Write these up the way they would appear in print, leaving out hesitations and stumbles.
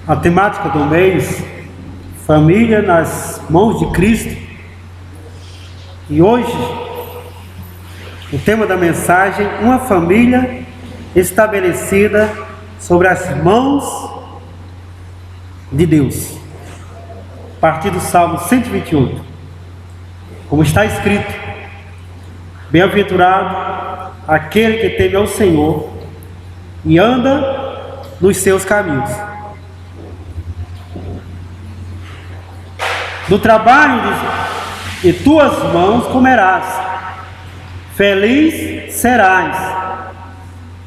A temática do mês, família nas mãos de Cristo. E hoje, o tema da mensagem, uma família estabelecida sobre as mãos de Deus. A partir do Salmo 128. Como está escrito: bem-aventurado aquele que teme ao Senhor e anda nos seus caminhos. Do trabalho de tuas mãos comerás, feliz serás,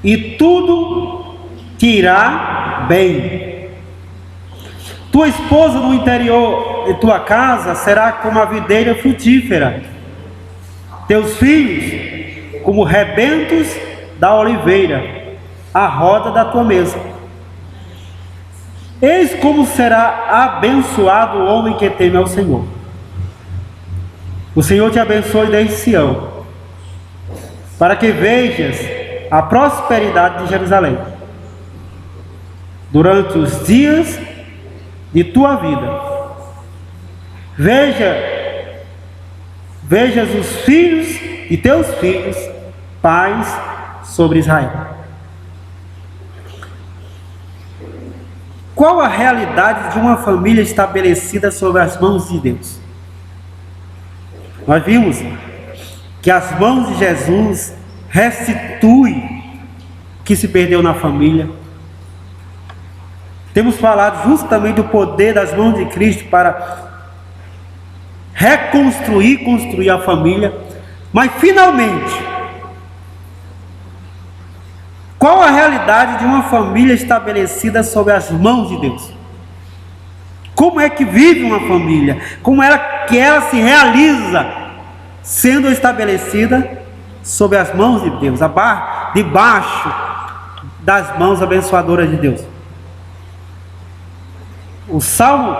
e tudo te irá bem. Tua esposa no interior de tua casa será como a videira frutífera, teus filhos como rebentos da oliveira, à roda da tua mesa. Eis como será abençoado o homem que teme ao Senhor. O Senhor te abençoe desde Sião, para que vejas a prosperidade de Jerusalém durante os dias de tua vida. Vejas os filhos de teus filhos, paz sobre Israel. Qual a realidade de uma família estabelecida sob as mãos de Deus? Nós vimos que as mãos de Jesus restituem o que se perdeu na família. Temos falado justamente do poder das mãos de Cristo para reconstruir e construir a família. Mas finalmente, qual a realidade de uma família estabelecida sob as mãos de Deus? Como é que vive uma família? Como é que ela se realiza sendo estabelecida sob as mãos de Deus, debaixo das mãos abençoadoras de Deus? O Salmo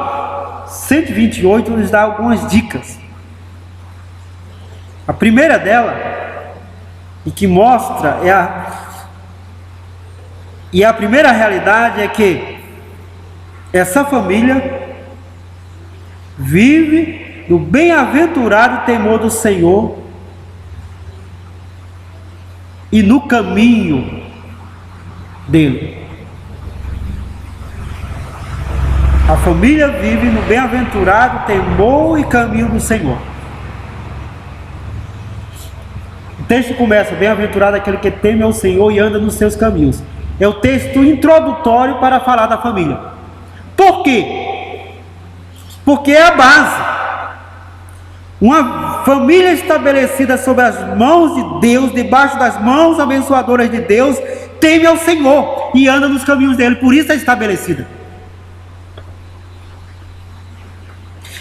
128 nos dá algumas dicas. A primeira dela, e que mostra, a primeira realidade é que essa família vive no bem-aventurado temor do Senhor e no caminho dele. A família vive no bem-aventurado temor e caminho do Senhor. O texto começa: bem-aventurado aquele que teme ao Senhor e anda nos seus caminhos. É o texto introdutório para falar da família. Por quê? Porque é a base. Uma família estabelecida sob as mãos de Deus, debaixo das mãos abençoadoras de Deus, teme ao Senhor e anda nos caminhos dele. Por isso é estabelecida.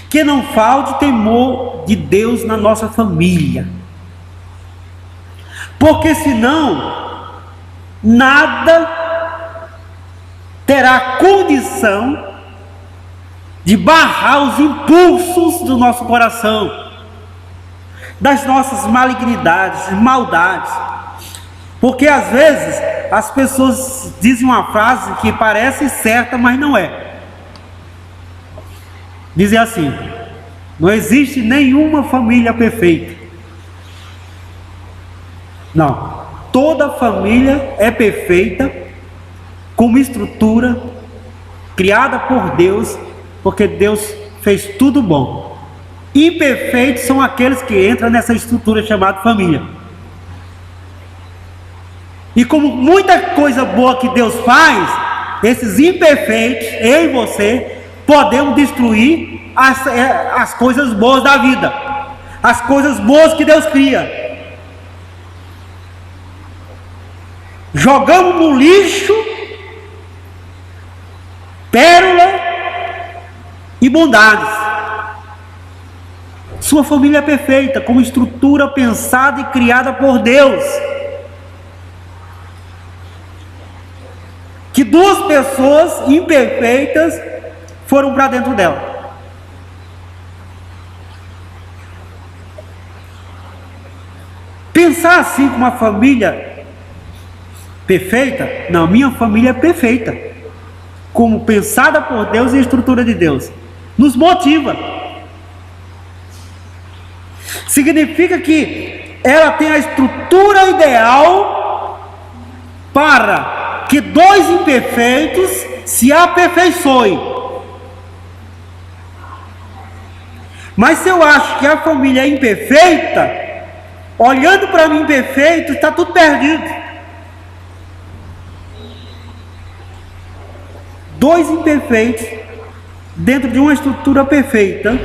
Que não falte temor de Deus na nossa família. Porque senão nada terá condição de barrar os impulsos do nosso coração, das nossas malignidades, maldades. Porque às vezes as pessoas dizem uma frase que parece certa, mas não é. Dizem assim: não existe nenhuma família perfeita. Não. Toda família é perfeita, com uma estrutura criada por Deus, porque Deus fez tudo bom. Imperfeitos são aqueles que entram nessa estrutura chamada família. E como muita coisa boa que Deus faz, esses imperfeitos, eu e você, podemos destruir as coisas boas da vida, as coisas boas que Deus cria. Jogamos no lixo pérola e bondades. Sua família é perfeita, com estrutura pensada e criada por Deus. Que duas pessoas imperfeitas foram para dentro dela. Pensar assim com uma família perfeita? Não, minha família é perfeita. como pensada por Deus e a estrutura de Deus. Nos motiva. Significa que ela tem a estrutura ideal para que dois imperfeitos se aperfeiçoem. Mas se eu acho que a família é imperfeita, olhando para mim imperfeito, está tudo perdido. Dois imperfeitos dentro de uma estrutura perfeita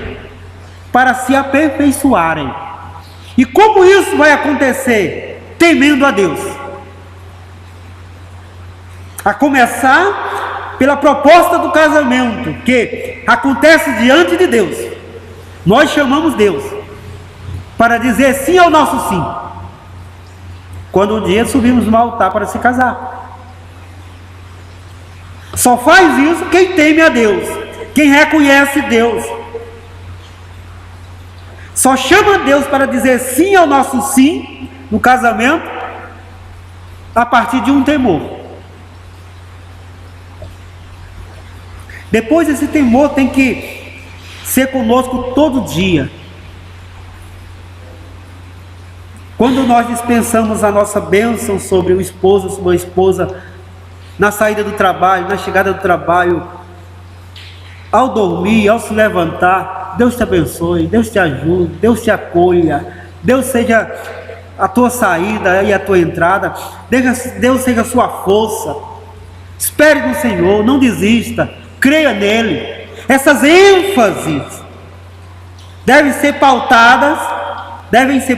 para se aperfeiçoarem. E como isso vai acontecer? Temendo a Deus. A começar pela proposta do casamento, que acontece diante de Deus. Nós chamamos Deus para dizer sim ao nosso sim, quando um dia subimos no altar para se casar. Só faz isso quem teme a Deus, quem reconhece Deus. Só chama Deus para dizer sim ao nosso sim no casamento a partir de um temor. Depois esse temor tem que ser conosco todo dia. Quando nós dispensamos a nossa bênção sobre o esposo, sobre a esposa, na saída do trabalho, na chegada do trabalho, ao dormir, ao se levantar, Deus te abençoe, Deus te ajude, Deus te acolha, Deus seja a tua saída e a tua entrada, Deus seja a sua força. Espere no Senhor, não desista, creia nele. Essas ênfases devem ser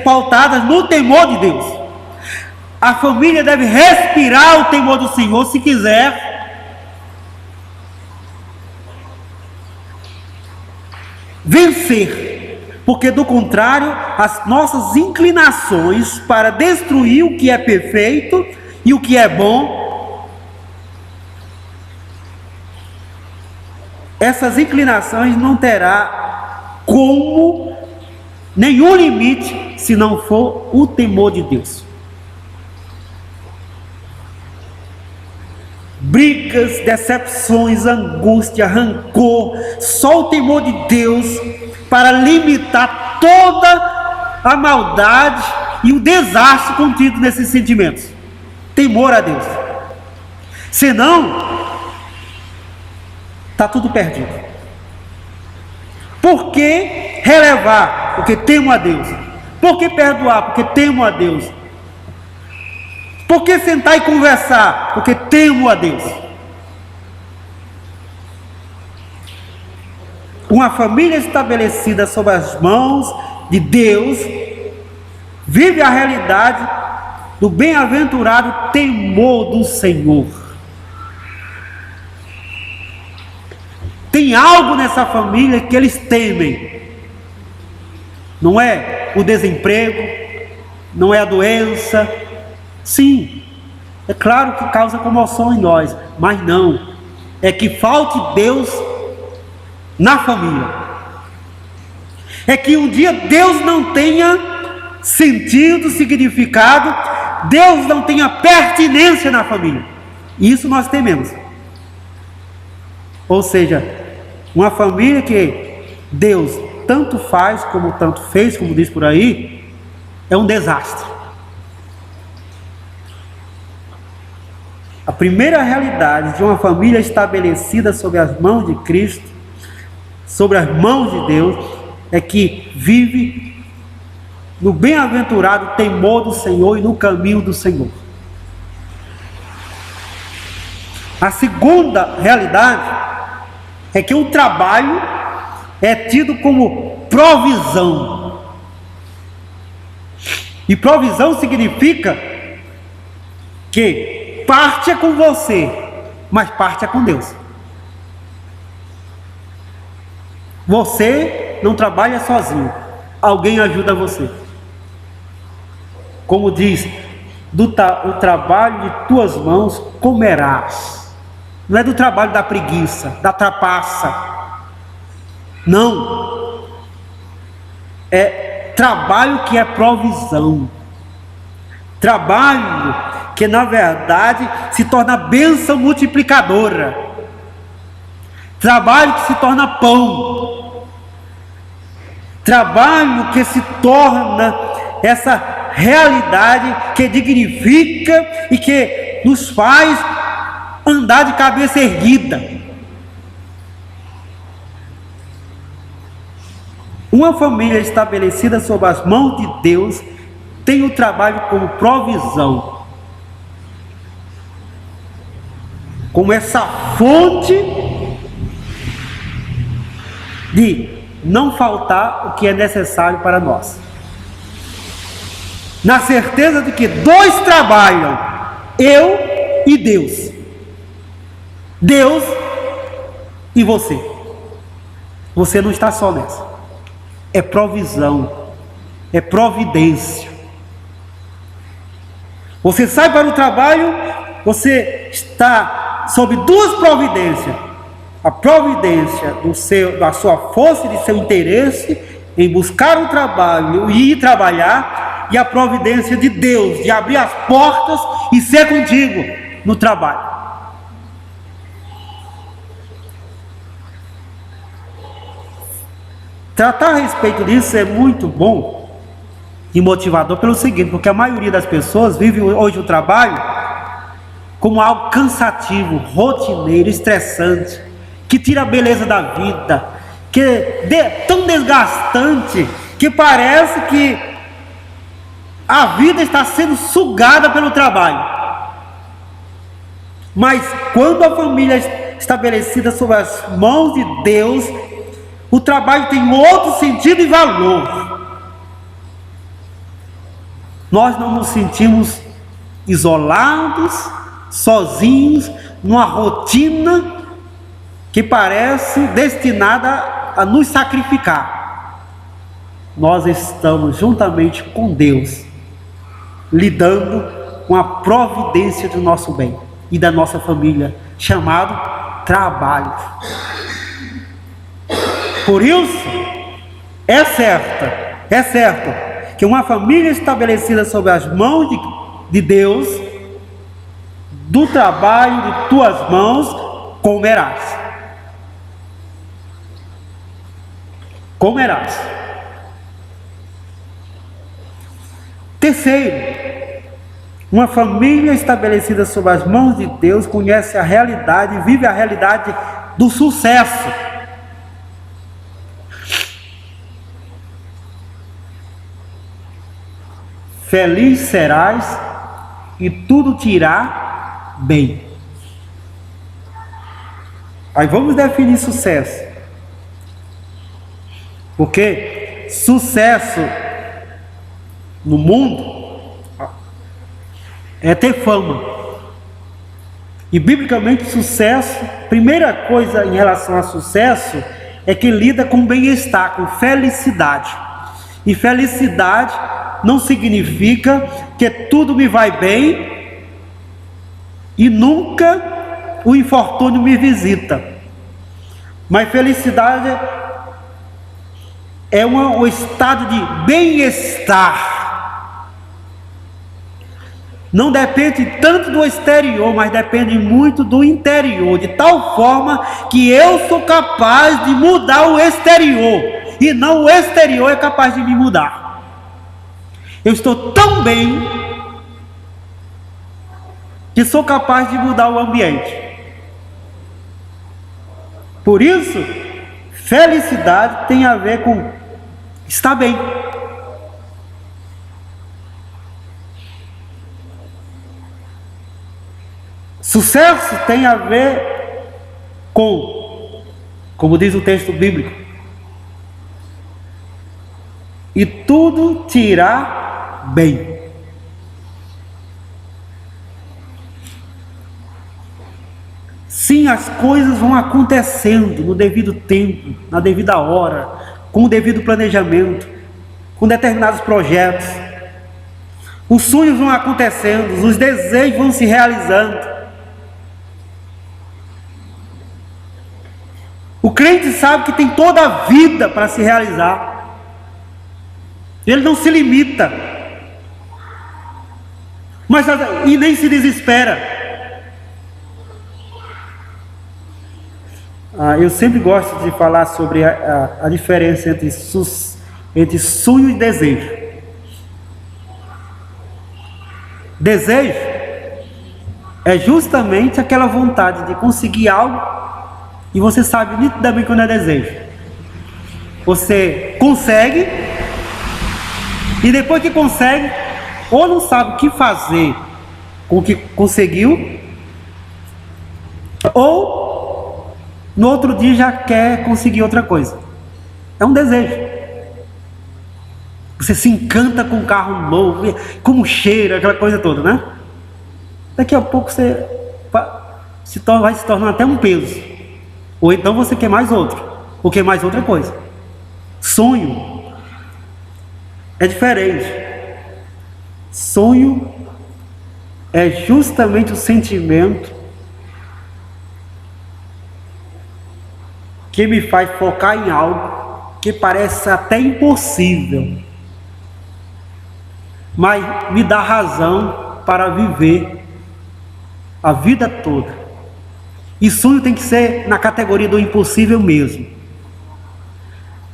pautadas no temor de Deus. A família deve respirar o temor do Senhor se quiser vencer, porque do contrário, as nossas inclinações para destruir o que é perfeito e o que é bom, essas inclinações não terá como nenhum limite se não for o temor de Deus. Brigas, decepções, angústia, rancor, só o temor de Deus para limitar toda a maldade e o desastre contido nesses sentimentos. Temor a Deus. Senão, está tudo perdido. Por que relevar? Porque temo a Deus. Por que perdoar? Porque temo a Deus. Por que sentar e conversar? Porque temo a Deus. Uma família estabelecida sob as mãos de Deus vive a realidade do bem-aventurado temor do Senhor. Tem algo nessa família que eles temem. Não é o desemprego, não é a doença. Sim, é claro que causa comoção em nós, mas não. É que falte Deus na família. É que um dia Deus não tenha sentido, significado, Deus não tenha pertinência na família. Isso nós tememos. Ou seja, uma família que Deus tanto faz como tanto fez, como diz por aí, é um desastre. A primeira realidade de uma família estabelecida sob as mãos de Cristo, sobre as mãos de Deus, é que vive no bem-aventurado temor do Senhor e no caminho do Senhor. A segunda realidade é que o trabalho é tido como provisão. E provisão significa que parte é com você, mas parte é com Deus. Você não trabalha sozinho, alguém ajuda você. Como diz, o trabalho de tuas mãos comerás. Não é do trabalho da preguiça, da trapaça. Não. É trabalho que é provisão. Trabalho que na verdade se torna bênção multiplicadora. trabalho que se torna pão, trabalho que se torna essa realidade que dignifica e que nos faz andar de cabeça erguida. Uma família estabelecida sob as mãos de Deus tem o trabalho como provisão, como essa fonte de não faltar o que é necessário para nós, na certeza de que dois trabalham, eu e Deus, Deus e você. Você não está só nessa. É provisão, é providência. Você sai para o trabalho, você está sob duas providências: a providência da sua força e de seu interesse em buscar um trabalho e ir trabalhar, e a providência de Deus de abrir as portas e ser contigo no trabalho. Tratar a respeito disso é muito bom e motivador pelo seguinte, porque a maioria das pessoas vive hoje o trabalho como algo cansativo, rotineiro, estressante, que tira a beleza da vida, que é tão desgastante que parece que a vida está sendo sugada pelo trabalho. Mas quando a família é estabelecida sob as mãos de Deus, o trabalho tem outro sentido e valor. Nós não nos sentimos isolados, sozinhos, numa rotina que parece destinada a nos sacrificar. Nós estamos juntamente com Deus, lidando com a providência do nosso bem e da nossa família, chamado trabalho. Por isso, é certo que uma família estabelecida sob as mãos de Deus, do trabalho de tuas mãos, comerás. Comerás. Terceiro, uma família estabelecida sob as mãos de Deus conhece a realidade, vive a realidade do sucesso. Feliz serás e tudo te irá bem. Aí vamos definir sucesso. Porque sucesso no mundo é ter fama. E biblicamente sucesso, primeira coisa em relação a sucesso é que lida com bem-estar, com felicidade. E felicidade não significa que tudo me vai bem e nunca o infortúnio me visita. Mas felicidade é um estado de bem-estar. Não depende tanto do exterior, mas depende muito do interior, de tal forma que eu sou capaz de mudar o exterior, e não o exterior é capaz de me mudar. Eu estou tão bem que sou capaz de mudar o ambiente. Por isso, felicidade tem a ver com estar bem. Sucesso tem a ver com, como diz o texto bíblico, e tudo te irá bem. Sim, as coisas vão acontecendo no devido tempo, na devida hora, com o devido planejamento, com determinados projetos. Os sonhos vão acontecendo, os desejos vão se realizando. O crente sabe que tem toda a vida para se realizar. Ele não se limita, e nem se desespera. Eu sempre gosto de falar sobre a diferença entre sonho e desejo. Desejo é justamente aquela vontade de conseguir algo e você sabe nitidamente quando é desejo. Você consegue e depois que consegue, ou não sabe o que fazer com o que conseguiu, ou no outro dia já quer conseguir outra coisa. É um desejo. Você se encanta com um carro novo, como cheira, aquela coisa toda, né? Daqui a pouco você vai se tornar até um peso. Ou então você quer mais outro, ou quer mais outra coisa. Sonho é diferente. Sonho é justamente o sentimento que me faz focar em algo que parece até impossível, mas me dá razão para viver a vida toda. E sonho tem que ser na categoria do impossível mesmo,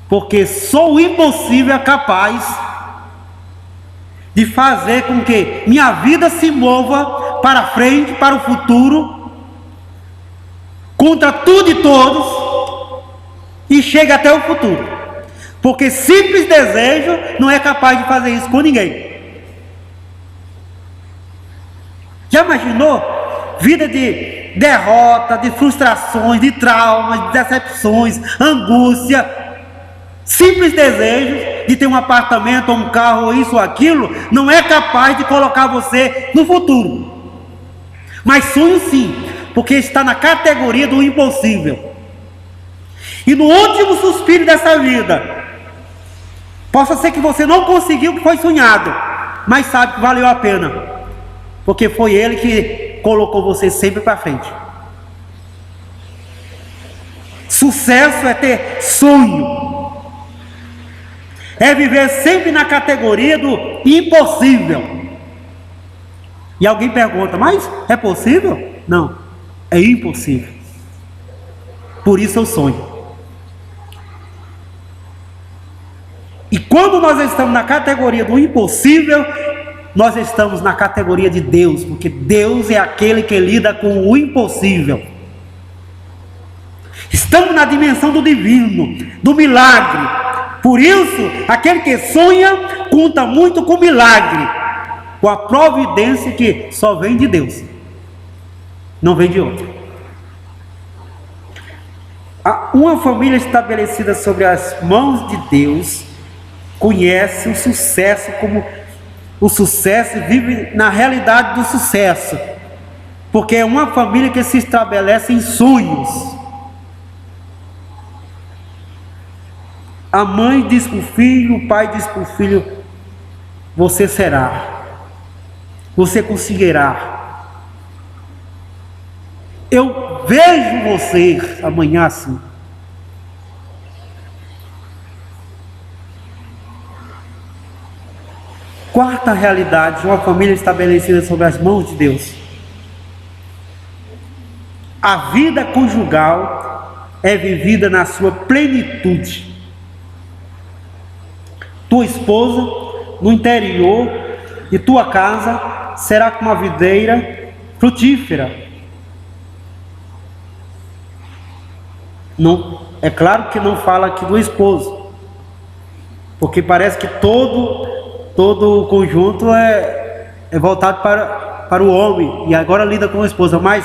porque só o impossível é capaz de fazer com que minha vida se mova para frente, para o futuro, contra tudo e todos, e chega até o futuro, porque simples desejo não é capaz de fazer isso com ninguém. Já imaginou? Vida de derrota, de frustrações, de traumas, de decepções, angústia. Simples desejo de ter um apartamento, ou um carro, ou isso ou aquilo, não é capaz de colocar você no futuro. Mas sonho sim, porque está na categoria do impossível. E no último suspiro dessa vida, possa ser que você não conseguiu o que foi sonhado, mas sabe que valeu a pena, porque foi Ele que colocou você sempre para frente. Sucesso é ter sonho, é viver sempre na categoria do impossível. E alguém pergunta, mas é possível? Não, é impossível. Por isso eu sonho. E quando nós estamos na categoria do impossível, nós estamos na categoria de Deus, porque Deus é aquele que lida com o impossível. Estamos na dimensão do divino, do milagre. Por isso, aquele que sonha conta muito com o milagre, com a providência que só vem de Deus, não vem de outro. Uma família estabelecida sobre as mãos de Deus conhece o sucesso como o sucesso e vive na realidade do sucesso, porque é uma família que se estabelece em sonhos. A mãe diz para o filho, o pai diz para o filho: você será, você conseguirá. Eu vejo você amanhã assim. Quarta realidade de uma família estabelecida sobre as mãos de Deus: a vida conjugal é vivida na sua plenitude. Tua esposa no interior de tua casa será como uma videira frutífera. Não, é claro que não fala aqui do esposo, porque parece que todo o conjunto é voltado para o homem, e agora lida com a esposa. Mas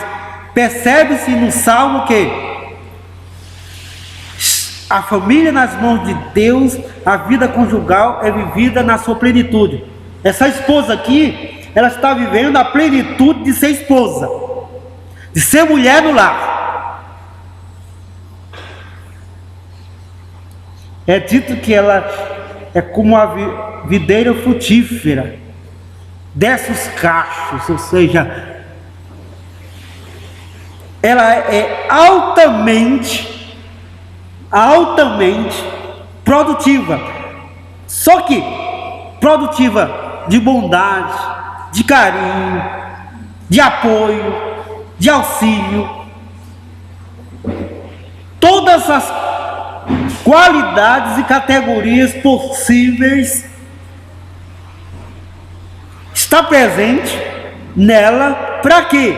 percebe-se no Salmo que a família nas mãos de Deus, a vida conjugal é vivida na sua plenitude. Essa esposa aqui, ela está vivendo a plenitude de ser esposa, de ser mulher no lar. É dito que ela é como a videira frutífera, desce os cachos, ou seja, ela é altamente produtiva. Só que produtiva de bondade, de carinho, de apoio, de auxílio. todas as qualidades e categorias possíveis está presente nela. Para quê?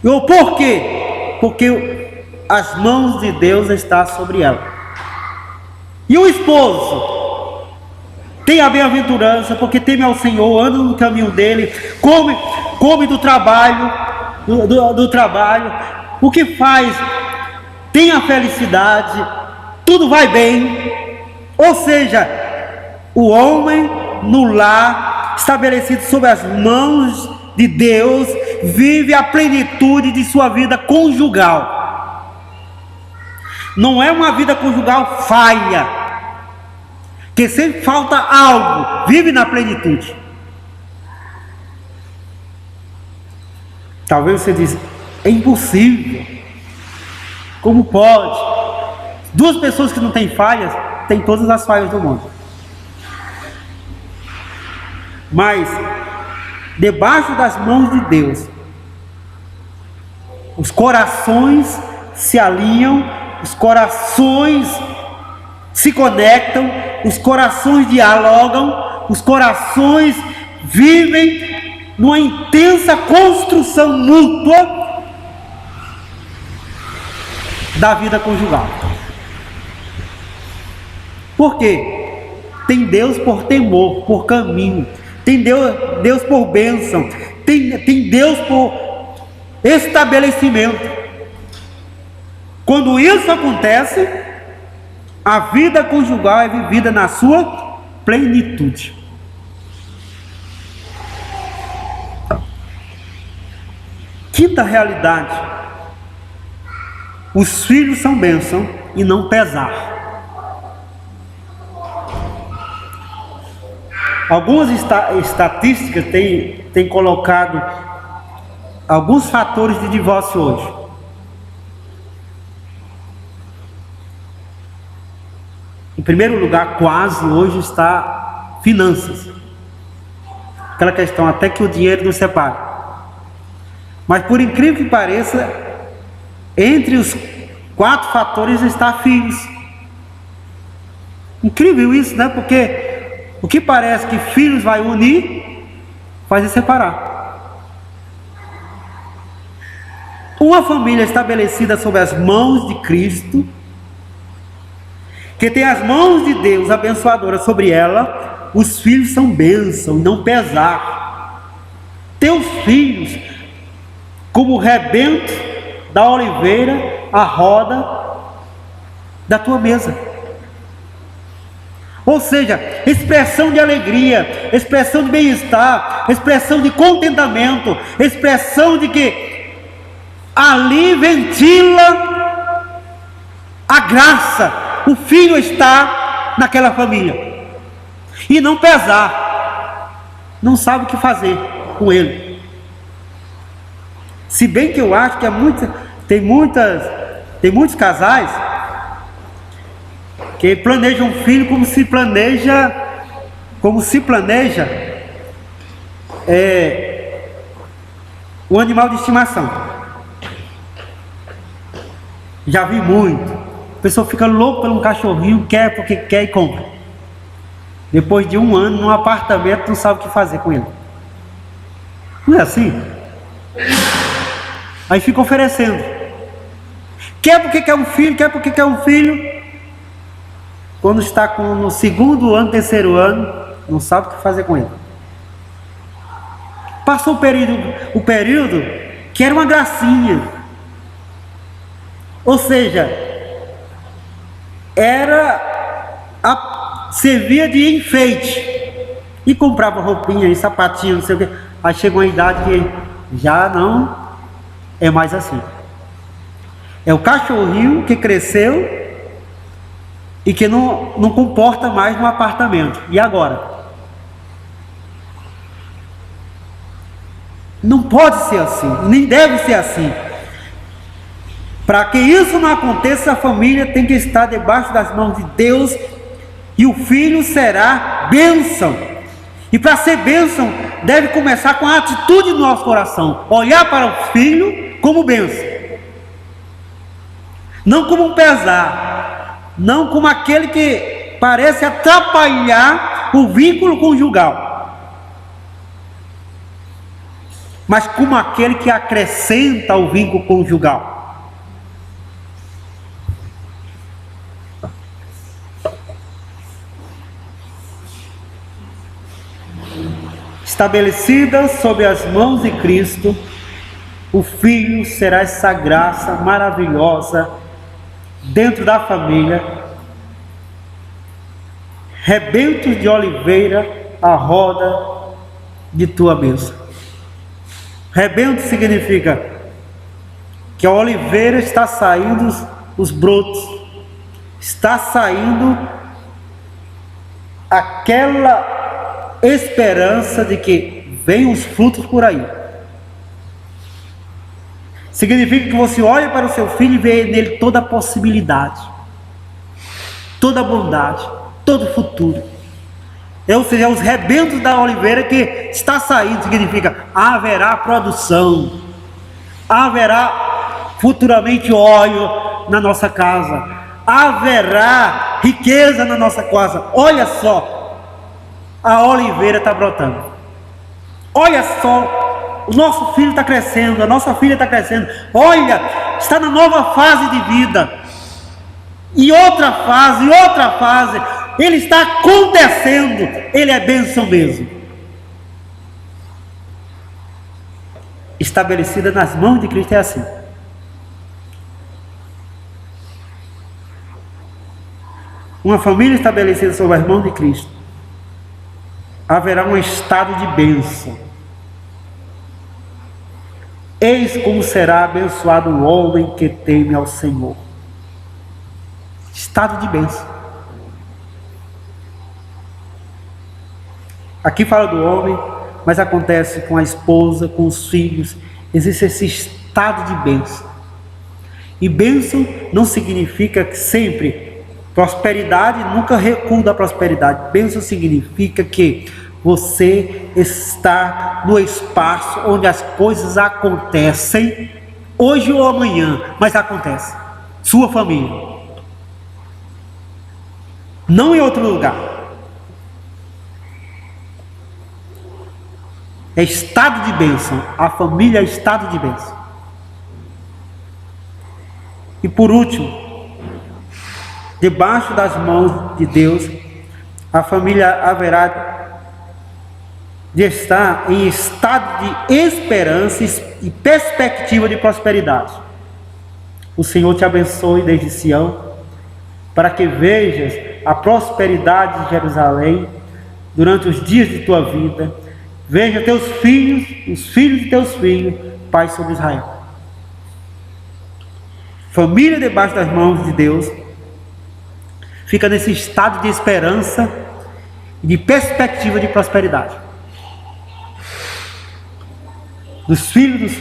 Ou por quê? Porque as mãos de Deus estão sobre ela. E o esposo tem a bem-aventurança, porque teme ao Senhor, anda no caminho dele, come do trabalho, do trabalho, o que faz, tem a felicidade, tudo vai bem. Ou seja, o homem no lar, estabelecido sob as mãos de Deus, vive a plenitude de sua vida conjugal. Não é uma vida conjugal falha, que sempre falta algo, vive na plenitude. Talvez você diz, é impossível, como pode? Duas pessoas que não têm falhas, têm todas as falhas do mundo. Mas, debaixo das mãos de Deus, os corações se alinham, os corações se conectam, os corações dialogam, os corações vivem numa intensa construção mútua da vida conjugal. Por quê? Tem Deus por temor, por caminho, tem Deus por bênção, tem Deus por estabelecimento. Quando isso acontece, a vida conjugal é vivida na sua plenitude. Quinta realidade: os filhos são bênção e não pesar. Algumas estatísticas têm colocado alguns fatores de divórcio hoje. Em primeiro lugar, quase hoje está finanças. Aquela questão até que o dinheiro nos separa. Mas por incrível que pareça, entre os 4 fatores está filhos. Incrível isso, né? Porque o que parece que filhos vai unir, faz separar. Uma família estabelecida sob as mãos de Cristo, que tem as mãos de Deus abençoadoras sobre ela, os filhos são bênção, não pesar. Teus filhos, como o rebento da oliveira, a roda da tua mesa. Ou seja, expressão de alegria, expressão de bem-estar, expressão de contentamento, expressão de que ali ventila a graça. O filho está naquela família. E não pesar, não sabe o que fazer com ele. Se bem que eu acho que tem muitos casais que planejam um filho como se planeja o animal de estimação. Já vi muito. A pessoa fica louca por um cachorrinho, quer porque quer e compra. Depois de 1 ano num apartamento, não sabe o que fazer com ele. Não é assim? Aí fica oferecendo. Quer porque quer um filho, quer porque quer um filho. Quando está no 2º ano, 3º ano, não sabe o que fazer com ele. Passou o período que era uma gracinha. Ou seja, servia de enfeite. E comprava roupinha e sapatinho, não sei o quê. Aí chegou uma idade que já não é mais assim. É o cachorrinho que cresceu e que não comporta mais no apartamento. E agora? Não pode ser assim, nem deve ser assim. Para que isso não aconteça, a família tem que estar debaixo das mãos de Deus, e o filho será bênção. E para ser bênção, deve começar com a atitude do nosso coração, olhar para o filho como bênção. não como um pesar, não como aquele que parece atrapalhar o vínculo conjugal, mas como aquele que acrescenta o vínculo conjugal. Estabelecida sob as mãos de Cristo, o Filho será essa graça maravilhosa dentro da família, rebentos de oliveira à roda de tua bênção. Rebento significa que a oliveira está saindo os brotos, está saindo aquela esperança de que vem os frutos por aí. Significa que você olha para o seu filho e vê nele toda a possibilidade, toda a bondade, todo o futuro. Ou seja, os rebentos da oliveira que está saindo, significa haverá produção, haverá futuramente óleo na nossa casa, haverá riqueza na nossa casa. Olha só, a oliveira está brotando. Olha só, o nosso filho está crescendo, a nossa filha está crescendo. Olha, está na nova fase de vida. E outra fase, ele está acontecendo. Ele é bênção mesmo. Estabelecida nas mãos de Cristo é assim. Uma família estabelecida sob as mãos de Cristo, haverá um estado de bênção. Eis como será abençoado o homem que teme ao Senhor. Estado de bênção. Aqui fala do homem, mas acontece com a esposa, com os filhos. Existe esse estado de bênção. E bênção não significa que sempre prosperidade, nunca recuo da prosperidade. Bênção significa que você está no espaço onde as coisas acontecem, hoje ou amanhã, mas acontece. Sua família. Não em outro lugar. É estado de bênção. A família é estado de bênção. E por último, debaixo das mãos de Deus, a família haverá de estar em estado de esperança e perspectiva de prosperidade. O Senhor te abençoe desde Sião, para que vejas a prosperidade de Jerusalém durante os dias de tua vida. Veja teus filhos, os filhos de teus filhos, Pai sobre Israel. Família debaixo das mãos de Deus fica nesse estado de esperança e de perspectiva de prosperidade. Dos filhos,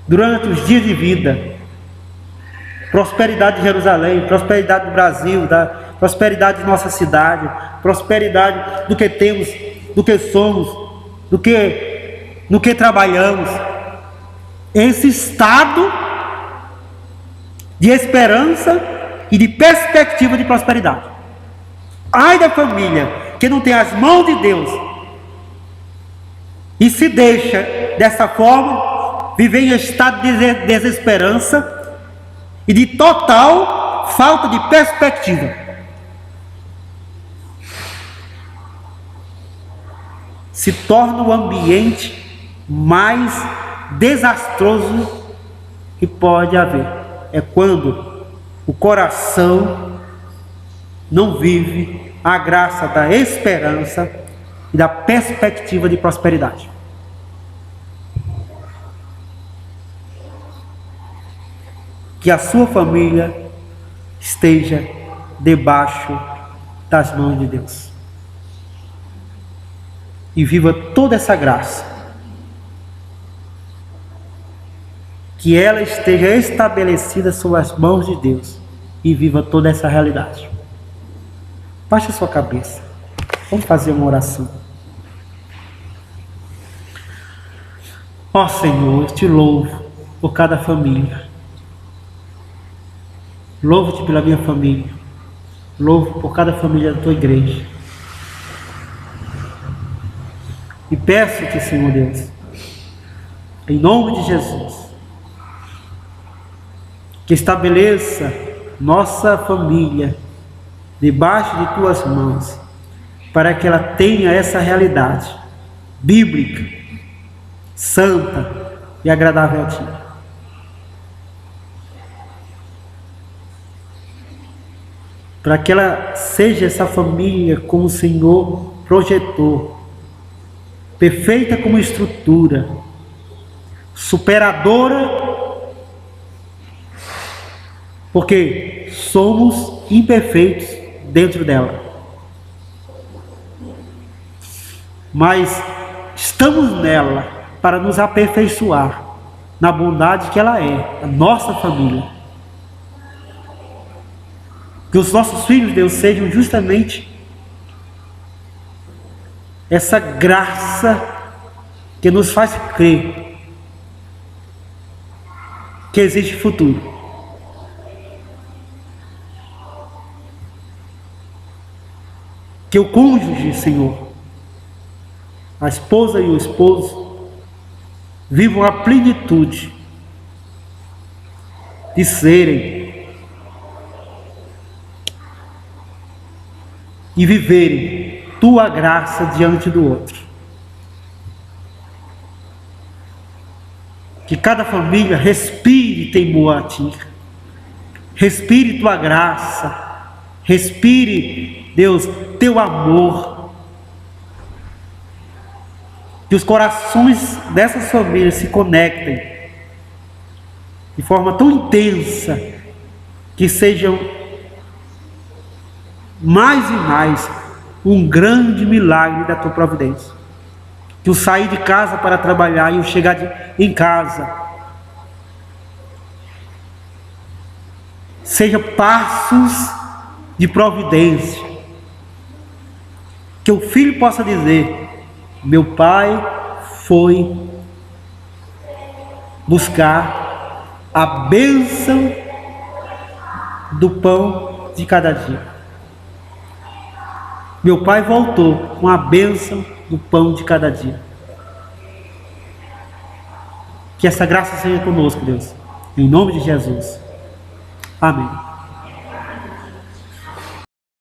durante os dias de vida, prosperidade de Jerusalém, prosperidade do Brasil, prosperidade de nossa cidade, prosperidade do que temos, do que somos, no que trabalhamos. Esse estado de esperança e de perspectiva de prosperidade. Ai da família que não tem as mãos de Deus e se deixa dessa forma viver em estado de desesperança e de total falta de perspectiva. Se torna o ambiente mais desastroso que pode haver. É quando o coração não vive a graça da esperança e da perspectiva de prosperidade. Que a sua família esteja debaixo das mãos de Deus e viva toda essa graça, que ela esteja estabelecida sob as mãos de Deus e viva toda essa realidade. Baixe a sua cabeça, vamos fazer uma oração. Ó Senhor, eu te louvo por cada família. Louvo-te pela minha família. Louvo por cada família da tua igreja. E peço-te, Senhor Deus, em nome de Jesus, que estabeleça nossa família debaixo de tuas mãos, para que ela tenha essa realidade bíblica, santa e agradável a ti. Para que ela seja essa família como o Senhor projetou, perfeita como estrutura, superadora, porque somos imperfeitos dentro dela, mas estamos nela para nos aperfeiçoar na bondade que ela é, a nossa família. Que os nossos filhos, Deus, sejam justamente essa graça que nos faz crer que existe futuro. Que o cônjuge, Senhor, a esposa e o esposo, vivam a plenitude de serem e viverem tua graça diante do outro. Que cada família respire temor a ti, respire tua graça, respire, Deus, teu amor. Que os corações dessas famílias se conectem de forma tão intensa, que sejam mais e mais um grande milagre da tua providência. Que o sair de casa para trabalhar e o chegar em casa seja passos de providência. Que o filho possa dizer: meu pai foi buscar a bênção do pão de cada dia. Meu pai voltou com a bênção do pão de cada dia. Que essa graça seja conosco, Deus. Em nome de Jesus. Amém.